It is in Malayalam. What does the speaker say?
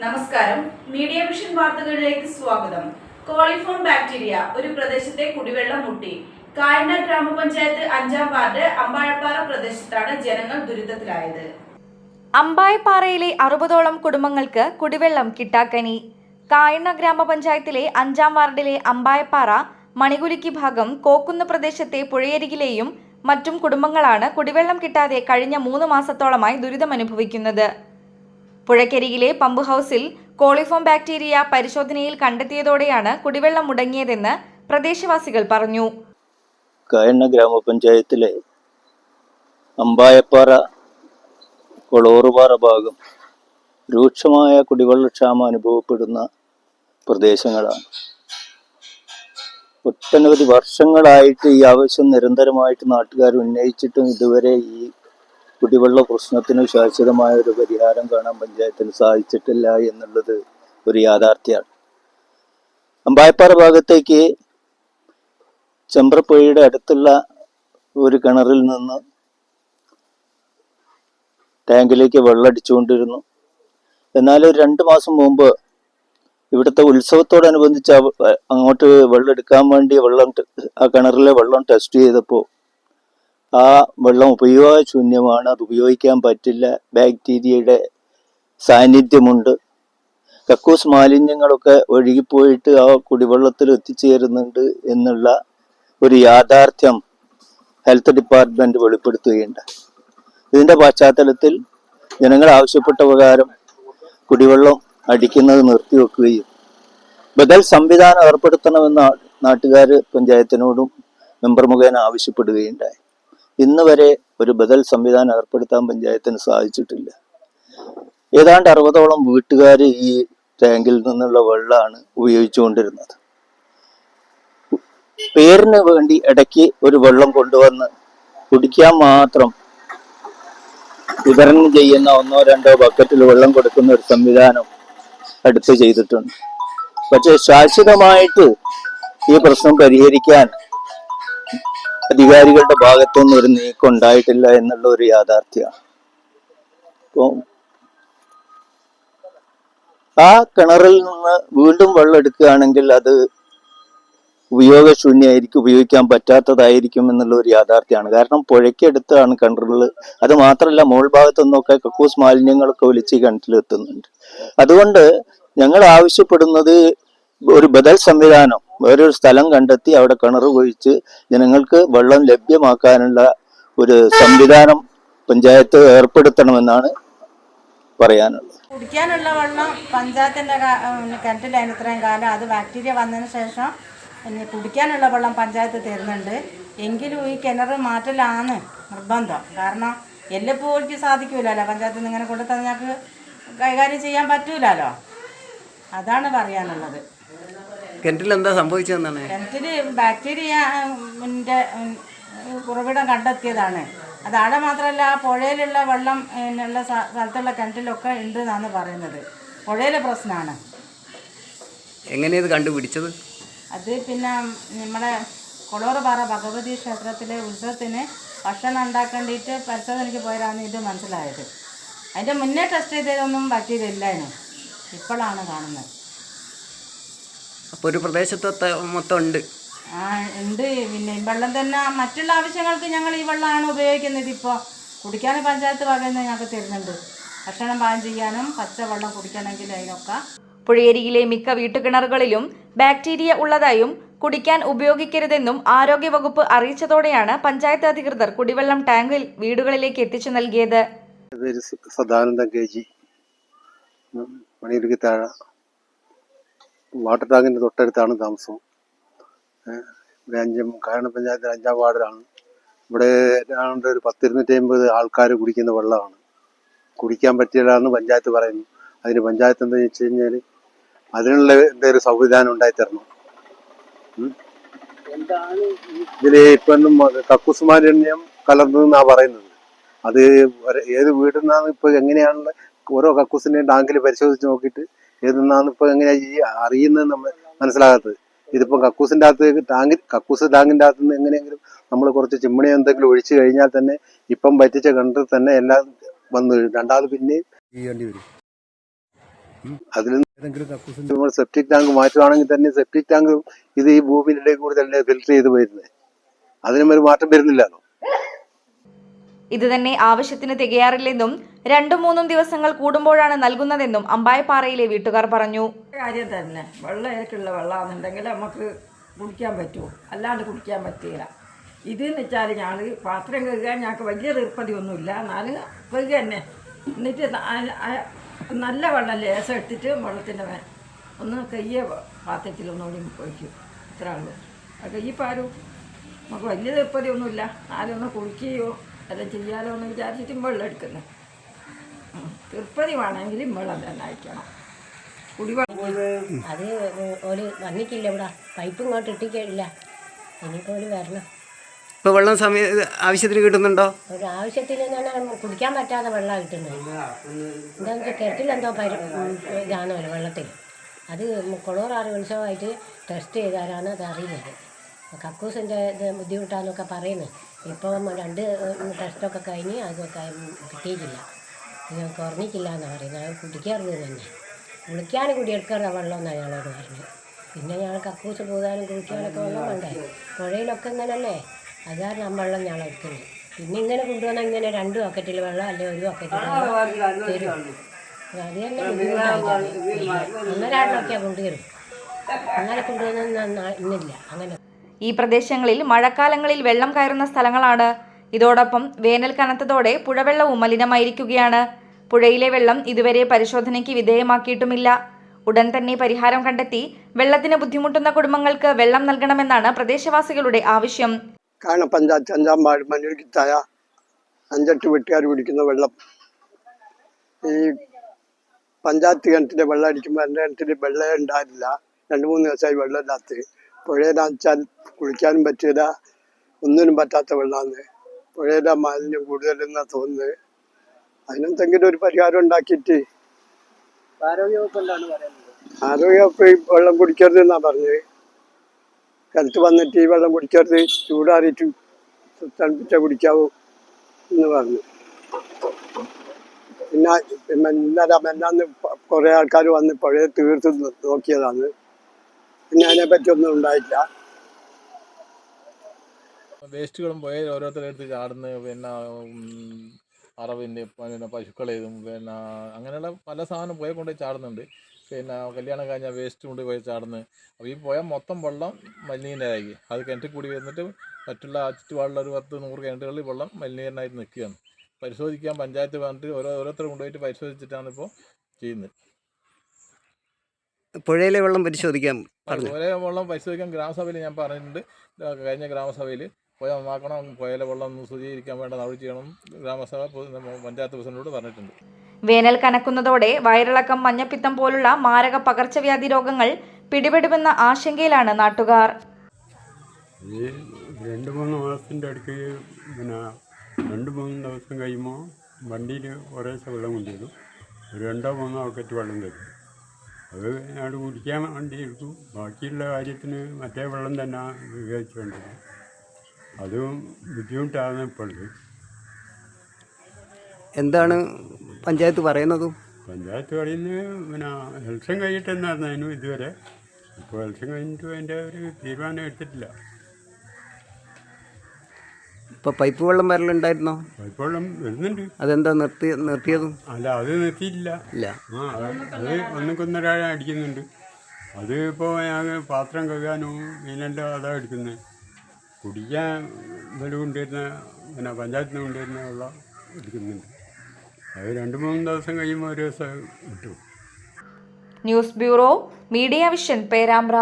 നമസ്കാരം. മീഡിയ വിഷൻ വാർത്തകളിലേക്ക് സ്വാഗതം. കോളിഫോം ബാക്ടീരിയ ഒരു പ്രദേശത്തെ കുടിവെള്ളം മുട്ടി. കായണ്ണ ഗ്രാമപഞ്ചായത്ത് 5-ാം വാർഡ് അമ്പായപ്പാറ പ്രദേശത്താണ് ജനങ്ങൾ ദുരിതത്തിലായത്. അമ്പായപ്പാറയിലെ 60ഓളം കുടുംബങ്ങൾക്ക് കുടിവെള്ളം കിട്ടാക്കനി. കായണ്ണ ഗ്രാമപഞ്ചായത്തിലെ 5-ാം വാർഡിലെ അമ്പായപ്പാറ, മണികുലുക്കി ഭാഗം, കോക്കുന്ന് പ്രദേശത്തെ പുഴയരികിലെയും മറ്റും കുടുംബങ്ങളാണ് കുടിവെള്ളം കിട്ടാതെ കഴിഞ്ഞ 3 മാസത്തോളമായി ദുരിതമനുഭവിക്കുന്നത്. പുഴക്കരികിലെ പമ്പ് ഹൗസിൽ കോളിഫോം ബാക്ടീരിയ പരിശോധനയിൽ കണ്ടെത്തിയതോടെയാണ് കുടിവെള്ളം മുടങ്ങിയതെന്ന് പ്രദേശവാസികൾ പറഞ്ഞു. കായണ്ണ ഗ്രാമപഞ്ചായത്തിലെ അമ്പായപ്പാറ, കൊളോറുപാറ ഭാഗം രൂക്ഷമായ കുടിവെള്ളക്ഷാമം അനുഭവപ്പെടുന്ന പ്രദേശങ്ങളാണ്. ഒട്ടനവധി വർഷങ്ങളായിട്ട് ഈ ആവശ്യം നിരന്തരമായിട്ട് നാട്ടുകാർ ഉന്നയിച്ചിട്ടും ഇതുവരെ ഈ കുടിവെള്ള പ്രശ്നത്തിന് ശാശ്വതമായ ഒരു പരിഹാരം കാണാൻ പഞ്ചായത്തിന് സാധിച്ചിട്ടില്ല എന്നുള്ളത് ഒരു യാഥാർത്ഥ്യമാണ്. അമ്പായപ്പാറ ഭാഗത്തേക്ക് ചെമ്പ്രപ്പുഴയുടെ അടുത്തുള്ള ഒരു കിണറിൽ നിന്ന് ടാങ്കിലേക്ക് വെള്ളം അടിച്ചുകൊണ്ടിരുന്നു. എന്നാൽ 2 മാസം മുമ്പ് ഇവിടുത്തെ ഉത്സവത്തോടനുബന്ധിച്ച് അങ്ങോട്ട് വെള്ളം എടുക്കാൻ വേണ്ടി ആ കിണറിലെ വെള്ളം ടെസ്റ്റ് ചെയ്തപ്പോൾ ആ വെള്ളം ഉപയോഗശൂന്യമാണ്, അത് ഉപയോഗിക്കാൻ പറ്റില്ല, ബാക്ടീരിയയുടെ സാന്നിധ്യമുണ്ട്, കക്കൂസ് മാലിന്യങ്ങളൊക്കെ ഒഴുകിപ്പോയിട്ട് ആ കുടിവെള്ളത്തിൽ എത്തിച്ചേരുന്നുണ്ട് എന്നുള്ള ഒരു യാഥാർത്ഥ്യം ഹെൽത്ത് ഡിപ്പാർട്ട്മെന്റ് വെളിപ്പെടുത്തുകയുണ്ട്. ഇതിന്റെ പശ്ചാത്തലത്തിൽ ജനങ്ങൾ ആവശ്യപ്പെട്ട പ്രകാരം കുടിവെള്ളം അടിക്കുന്നത് നിർത്തിവെക്കുകയും ബദൽ സംവിധാനം ഏർപ്പെടുത്തണമെന്ന് നാട്ടുകാർ പഞ്ചായത്തിനോടും മെമ്പർ മുഖേന ആവശ്യപ്പെടുകയുണ്ടായി. ഇന്ന് വരെ ഒരു ബദൽ സംവിധാനം ഏർപ്പെടുത്താൻ പഞ്ചായത്തിന് സാധിച്ചിട്ടില്ല. ഏതാണ്ട് 60ഓളം വീട്ടുകാർ ഈ ടാങ്കിൽ നിന്നുള്ള വെള്ളമാണ് ഉപയോഗിച്ചുകൊണ്ടിരുന്നത്. പേരിന് വേണ്ടി ഇടയ്ക്ക് ഒരു വെള്ളം കൊണ്ടുവന്ന് കുടിക്കാൻ മാത്രം വിതരണം ചെയ്യുന്ന 1-2 ബക്കറ്റിൽ വെള്ളം കൊടുക്കുന്ന ഒരു സംവിധാനം അടുത്ത് ചെയ്തിട്ടുണ്ട്. പക്ഷെ ശാശ്വതമായിട്ട് ഈ പ്രശ്നം പരിഹരിക്കാൻ അധികാരികളുടെ ഭാഗത്തൊന്നും ഒരു നീക്കം ഉണ്ടായിട്ടില്ല എന്നുള്ള ഒരു യാഥാർത്ഥ്യമാണ്. അപ്പോൾ ആ കിണറിൽ നിന്ന് വീണ്ടും വെള്ളം എടുക്കുകയാണെങ്കിൽ അത് ഉപയോഗശൂന്യമായിരിക്കും, ഉപയോഗിക്കാൻ പറ്റാത്തതായിരിക്കും എന്നുള്ള ഒരു യാഥാർത്ഥ്യമാണ്. കാരണം പുഴയ്ക്കടുത്താണ് കിണറുകൾ. അത് മാത്രമല്ല, മുകൾ ഭാഗത്തു നിന്നൊക്കെ കക്കൂസ് മാലിന്യങ്ങളൊക്കെ ഒലിച്ച് കിണറ്റിലെത്തുന്നുണ്ട്. അതുകൊണ്ട് ഞങ്ങൾ ആവശ്യപ്പെടുന്നത് ഒരു ബദൽ സംവിധാനം, വേറൊരു സ്ഥലം കണ്ടെത്തി അവിടെ കിണർ കുഴിച്ച് ജനങ്ങൾക്ക് വെള്ളം ലഭ്യമാക്കാനുള്ള ഒരു സംവിധാനം പഞ്ചായത്ത് ഏർപ്പെടുത്തണമെന്നാണ് പറയാനുള്ളത്. കുടിക്കാനുള്ള വെള്ളം പഞ്ചായത്തിൻ്റെ കിണറ്റിലായിരുന്നു ഇത്രയും കാലം. അത് ബാക്ടീരിയ വന്നതിന് ശേഷം കുടിക്കാനുള്ള വെള്ളം പഞ്ചായത്ത് തരുന്നുണ്ട്. എങ്കിലും ഈ കിണർ മാറ്റലാണ് നിർബന്ധം. കാരണം എല്ലപ്പോഴും സാധിക്കൂലല്ലോ, പഞ്ചായത്തിൽ നിന്ന് ഇങ്ങനെ കൊണ്ടു ഞങ്ങൾക്ക് കൈകാര്യം ചെയ്യാൻ പറ്റൂലല്ലോ. അതാണ് പറയാനുള്ളത്. കിണറ്റിൽ എന്താ സംഭവിച്ചതെന്നാണ്? കിണറ്റിൽ ബാക്ടീരിയൻ്റെ ഉറവിടം കണ്ടെത്തിയതാണ്. അത് അവിടെ മാത്രമല്ല, ആ പുഴയിലുള്ള വെള്ളം ഉള്ള സ്ഥലത്തുള്ള കിണറ്റിലൊക്കെ ഉണ്ട് എന്നാണ് പറയുന്നത്. പുഴയിലെ പ്രശ്നമാണ്. എങ്ങനെയത് കണ്ടുപിടിച്ചത്? അത് പിന്നെ നമ്മുടെ കൊളോറുപാറ ഭഗവതി ക്ഷേത്രത്തിലെ ഉത്സവത്തിന് ഭക്ഷണം ഉണ്ടാക്കേണ്ടിയിട്ട് പരിശോധനയ്ക്ക് പോയതാണ് ഇത് മനസ്സിലായത്. അതിൻ്റെ മുന്നേ ടെസ്റ്റ് ചെയ്തതൊന്നും ബാക്ടീരിയ ഇല്ലായിരുന്നു, ഇപ്പോഴാണ് കാണുന്നത്. അപ്പോൾ ഒരു പ്രദേശത്ത് മൊത്തം ഉണ്ട്? ഉണ്ട്. പിന്നെ ഈ വെള്ളം തന്നെ മറ്റുള്ള ആവശ്യങ്ങൾക്ക് ഞങ്ങൾ ഈ വെള്ളമാണ് ഉപയോഗിക്കുന്നത്. ഇപ്പോൾ കുടിക്കാൻ പഞ്ചായത്ത് വകയിൽ ഞങ്ങൾക്ക് തരുന്നുണ്ട്. ഭക്ഷണം പാകം ചെയ്യാനും പച്ചവെള്ളം കുടിക്കണമെങ്കിൽ അതിനൊക്കെ. പുഴയരികിലെ മിക്ക വീട്ടുകിണറുകളിലും ബാക്ടീരിയ ഉള്ളതായും കുടിക്കാൻ ഉപയോഗിക്കരുതെന്നും ആരോഗ്യവകുപ്പ് അറിയിച്ചതോടെയാണ് പഞ്ചായത്ത് അധികൃതർ കുടിവെള്ളം ടാങ്കിൽ വീടുകളിലേക്ക് എത്തിച്ചു നൽകിയത്. സദാനന്ദ കെ.ജി, മണിയിലേക്ക് താഴെ വാട്ടർ ടാങ്കിൻ്റെ തൊട്ടടുത്താണ് താമസം. ഇവിടെ കായണ്ണ പഞ്ചായത്തിൽ 5-ാം വാർഡിലാണ്. ഇവിടെ ഏതാണ്ട് ഒരു 10-250 ആൾക്കാർ കുടിക്കുന്ന വെള്ളമാണ്. കുടിക്കാൻ പറ്റിയതാണെന്ന് പഞ്ചായത്ത് പറയുന്നു. അതിന് പഞ്ചായത്ത് എന്താണെന്ന് വെച്ച് കഴിഞ്ഞാൽ അതിനുള്ള എന്തെങ്കിലും സംവിധാനം ഉണ്ടായിത്തരണം. ഇതിൽ ഇപ്പം കക്കൂസ് മാലിന്യം കലർന്നതെന്നാണ് പറയുന്നത്. അത് ഏത് വീട്ടിൽ നിന്നാണ് ഇപ്പോൾ എങ്ങനെയാണുള്ള ഓരോ കക്കൂസിൻ്റെയും ടാങ്കിൽ പരിശോധിച്ച് നോക്കിയിട്ട് ഏതെന്നാണ് ഇപ്പോൾ എങ്ങനെയാണ് അറിയുന്നത് നമ്മൾ മനസ്സിലാകാത്തത്. ഇതിപ്പോൾ കക്കൂസിൻ്റെ അകത്ത് കക്കൂസ് ടാങ്കിൻ്റെ അകത്ത് നിന്ന് എങ്ങനെയെങ്കിലും നമ്മൾ കുറച്ച് ചിമ്മണി എന്തെങ്കിലും ഒഴിച്ചു കഴിഞ്ഞാൽ തന്നെ ഇപ്പം പറ്റിച്ച കിണറിൽ തന്നെ എല്ലാം വന്നു. രണ്ടാമത് പിന്നെയും ചെയ്യേണ്ടി വരും. അതിൽ നമ്മൾ സെപ്റ്റിക് ടാങ്ക് മാറ്റുവാണെങ്കിൽ തന്നെ സെപ്റ്റിക് ടാങ്ക് ഇത് ഈ ഭൂമിയിലേക്ക് കൂടി തന്നെ ഫിൽറ്റർ ചെയ്ത് വരുന്നത്. അതിനും ഒരു മാറ്റം വരുന്നില്ലല്ലോ. ഇത് തന്നെ ആവശ്യത്തിന് തികയാറില്ലെന്നും 2-3 ദിവസങ്ങൾ കൂടുമ്പോഴാണ് നൽകുന്നതെന്നും അമ്പായപ്പാറയിലെ വീട്ടുകാർ പറഞ്ഞു. കാര്യം തന്നെ വെള്ളമൊക്കെയുള്ള വെള്ളമാണെന്നുണ്ടെങ്കിൽ നമുക്ക് കുടിക്കാൻ പറ്റുമോ, അല്ലാണ്ട് കുടിക്കാൻ പറ്റില്ല. ഇതെന്ന് വെച്ചാൽ ഞങ്ങൾ പാത്രം കഴുകാൻ ഞങ്ങൾക്ക് വലിയ തീർപ്പതിയൊന്നുമില്ല, എന്നാലും കഴുകുക തന്നെ. എന്നിട്ട് നല്ല വെള്ളം ലേശം എടുത്തിട്ട് വെള്ളത്തിൻ്റെ മേൽ ഒന്ന് കയ്യ പാത്രത്തിൽ ഒന്നുകൂടി ഒഴിക്കും, ഇത്ര ഉള്ളൂ. ആ കയ്യപ്പാരും നമുക്ക് വലിയ തീർപ്പതിയൊന്നുമില്ല, എന്നാലും ഒന്ന് കുടിക്കുകയോ എല്ലാം ചെയ്യാലോ എന്ന് വിചാരിച്ചിട്ട് വെള്ളം എടുക്കുന്നത്. തീർപ്പതി വേണമെങ്കിൽ വെള്ളം തന്നെ അയക്കണം. കുടിവെള്ളം അത് ഓല് വന്നിട്ടില്ല, ഇവിടെ പൈപ്പ് ഇങ്ങോട്ട് ഇട്ടിട്ടില്ല, ഇനിയിപ്പോൾ ഓല് വരണം. ഇപ്പോൾ വെള്ളം ആവശ്യത്തിന് കിട്ടുന്നുണ്ടോ? ഒരു ആവശ്യത്തിന് പറഞ്ഞാൽ കുടിക്കാൻ പറ്റാതെ വെള്ളം കിട്ടുന്നത്. എന്താണെന്ന് വെച്ചാൽ കിണറ്റിലെന്തോ ഇതാണല്ലോ വെള്ളത്തിൽ. അത് കൊളോറാറ് ഉത്സവമായിട്ട് ടെസ്റ്റ് ചെയ്താലാണ് അത് അറിയുന്നത്. കക്കൂസിൻ്റെ ഇത് ബുദ്ധിമുട്ടാന്നൊക്കെ പറയുന്നത്. ഇപ്പം 2 ടെസ്റ്റൊക്കെ കഴിഞ്ഞ് അതൊക്കെ കിട്ടിയിട്ടില്ല, കുറഞ്ഞിട്ടില്ല എന്നാണ് പറയുന്നത്. അത് കുടിക്കാറുള്ളത് തന്നെ, കുളിക്കാൻ കുടിയെടുക്കാറുള്ള വെള്ളം എന്നാണ് ഞങ്ങളോട് പറഞ്ഞത്. പിന്നെ ഞങ്ങൾ കക്കൂസ് പോകാനും കുളിക്കാനൊക്കെ വെള്ളം വേണ്ടേ, പുഴയിലൊക്കെ ഇങ്ങനല്ലേ, അത് കാരണം വെള്ളം ഞങ്ങൾ എടുക്കുന്നത്. പിന്നെ ഇങ്ങനെ കൊണ്ടുവന്നാൽ ഇങ്ങനെ 2 ബക്കറ്റിൽ വെള്ളം അല്ലെങ്കിൽ 1 ബക്കറ്റിൽ വെള്ളം തരും. അത് തന്നെ ബുദ്ധിമുട്ടായിട്ടാണ്. 1.5 കൊണ്ടുവരും, അങ്ങനെ കൊണ്ടുവന്ന ഇന്നില്ല. അങ്ങനെ ഈ പ്രദേശങ്ങളിൽ മഴക്കാലങ്ങളിൽ വെള്ളം കയറുന്ന സ്ഥലങ്ങളാണ്. ഇതോടൊപ്പം വേനൽ കനത്തതോടെ പുഴവെള്ളവും മലിനമായിരിക്കുകയാണ്. പുഴയിലെ വെള്ളം ഇതുവരെ പരിശോധനയ്ക്ക് വിധേയമാക്കിയിട്ടുമില്ല. ഉടൻ തന്നെ പരിഹാരം കണ്ടെത്തി വെള്ളത്തിന് ബുദ്ധിമുട്ടുന്ന കുടുംബങ്ങൾക്ക് വെള്ളം നൽകണമെന്നാണ് പ്രദേശവാസികളുടെ ആവശ്യം. കാരണം പഞ്ചായത്ത് 5-ാം വാർഡ് മഞ്ഞുരുക്കിത്തായ 5-8 വീട്ടുകാർ കുടിക്കുന്ന വെള്ളം ഈ പഞ്ചായത്ത് കിണറ്റിൻ്റെ വെള്ളം അടിക്കുമ്പോൾ എൻ്റെ കിണറ്റിൽ വെള്ളം ഉണ്ടായില്ല. 2-3 ദിവസമായി വെള്ളം ഇല്ലാത്ത. പുഴയിലാന്ന് വെച്ചാൽ കുളിക്കാനും പറ്റില്ല, ഒന്നിനും പറ്റാത്ത വെള്ളമാണ്. പുഴയിലെ മാലിന്യം കൂടുതലെന്നാണ് തോന്നുന്നത്. അതിനെന്തെങ്കിലും ഒരു പരിഹാരം ഉണ്ടാക്കിയിട്ട്. ആരോഗ്യവകുപ്പ് ഈ വെള്ളം കുടിക്കരുത് എന്നാണ് പറഞ്ഞത്. കിണറ്റ് വന്നിട്ട് ഈ വെള്ളം കുടിക്കരുത്, ചൂടാറിയിട്ട് തണുപ്പിച്ച കുടിക്കാവൂ എന്ന് പറഞ്ഞു. പിന്നെ മെല്ലാന്ന് കുറേ ആൾക്കാർ വന്ന് പുഴയെ തീർത്ത് നോക്കിയതാണ്. പിന്നെ അതിനെപ്പറ്റി ഒന്നും ഉണ്ടായില്ല. വേസ്റ്റുകളും പുഴയിൽ ഓരോരുത്തരെടുത്ത് ചാടുന്നു. പിന്നെ അറവിൻ്റെ പിന്നെ പശുക്കളേതും പിന്നെ അങ്ങനെയുള്ള പല സാധനം പുഴ കൊണ്ടുപോയി ചാടുന്നുണ്ട്. പിന്നെ കല്യാണം കഴിഞ്ഞാൽ വേസ്റ്റ് കൊണ്ട് പോയി ചാടുന്നു. അപ്പോൾ ഈ പുഴ മൊത്തം വെള്ളം മലിനീകരണമായി. അത് കിണറ്റിൽ കൂടി വന്നിട്ട് മറ്റുള്ള ചുറ്റുപാടുള്ള ഒരു 10-100 കിണറ്റുകളിൽ വെള്ളം മലിനീകരണമായിട്ട് നിൽക്കുകയാണ്. പരിശോധിക്കാൻ പഞ്ചായത്ത് വന്നിട്ട് ഓരോരുത്തർ കൊണ്ടുപോയിട്ട് പരിശോധിച്ചിട്ടാണ് ഇപ്പോൾ ചെയ്യുന്നത്. പുഴയിലെ വെള്ളം പരിശോധിക്കാൻ പുഴയിലെ വെള്ളം പരിശോധിക്കാൻ ഗ്രാമസഭയിൽ ഞാൻ പറഞ്ഞിട്ടുണ്ട്. കഴിഞ്ഞ ഗ്രാമസഭയിൽ പുഴ നന്നാക്കണം, പുഴയിലെ വെള്ളം ഒന്ന് ശുചീകരിക്കാൻ വേണ്ട നടപടി ചെയ്യണം ഗ്രാമസഭ പഞ്ചായത്ത് പ്രസിഡന്റിനോട് പറഞ്ഞിട്ടുണ്ട്. വേനൽ കനക്കുന്നതോടെ വയറിളക്കം, മഞ്ഞപ്പിത്തം പോലുള്ള മാരക പകർച്ചവ്യാധി രോഗങ്ങൾ പിടിപെടുമെന്ന ആശങ്കയിലാണ് നാട്ടുകാർ. ഈ 2-3 മാസത്തിൻ്റെ അടുക്ക് പിന്നെ 2-3 ദിവസം കഴിയുമ്പോൾ വണ്ടിയിൽ കുറേശ്ശെ വെള്ളം കൊണ്ടുവരും. 2-3 ബക്കറ്റ് വെള്ളം തരും. അത് ഞങ്ങൾ കുടിക്കാൻ വേണ്ടി എടുക്കും. ബാക്കിയുള്ള കാര്യത്തിന് മറ്റേ വെള്ളം തന്നെ ഉപയോഗിച്ച് വേണ്ടത്. അതും ബുദ്ധിമുട്ടാണ് ഇപ്പോഴുള്ളത്. എന്താണ് പഞ്ചായത്ത് പറയുന്നത്? പഞ്ചായത്ത് പറയുന്നത് പിന്നെ ഇലക്ഷൻ കഴിഞ്ഞിട്ടെന്ന് പറഞ്ഞതിനും ഇതുവരെ. ഇപ്പോൾ ഇലക്ഷൻ കഴിഞ്ഞിട്ട് അതിൻ്റെ ഒരു തീരുമാനം എടുത്തിട്ടില്ല. ഇപ്പോൾ പൈപ്പ് വെള്ളം വരലുണ്ടായിരുന്നോ? പൈപ്പ് വെള്ളം വരുന്നുണ്ട്. അതെന്താ നിർത്തിയതും? അല്ല, അത് നിർത്തിയില്ല. ഇല്ല, അത് 1-1.5 അടിക്കുന്നുണ്ട്. അത് ഇപ്പോൾ ഞാൻ പാത്രം കഴുകാനും മീനെല്ലാം അതാണ് എടുക്കുന്നത്. കുടിക്കാൻ ഇവർ കൊണ്ടുവരുന്ന പിന്നെ പഞ്ചായത്തിൽ നിന്ന് കൊണ്ടുവരുന്ന വെള്ളം എടുക്കുന്നുണ്ട്. അത് 2-3 ദിവസം കഴിയുമ്പോൾ ഒരു ദിവസം കിട്ടും. News bureau, media vision, Perambra.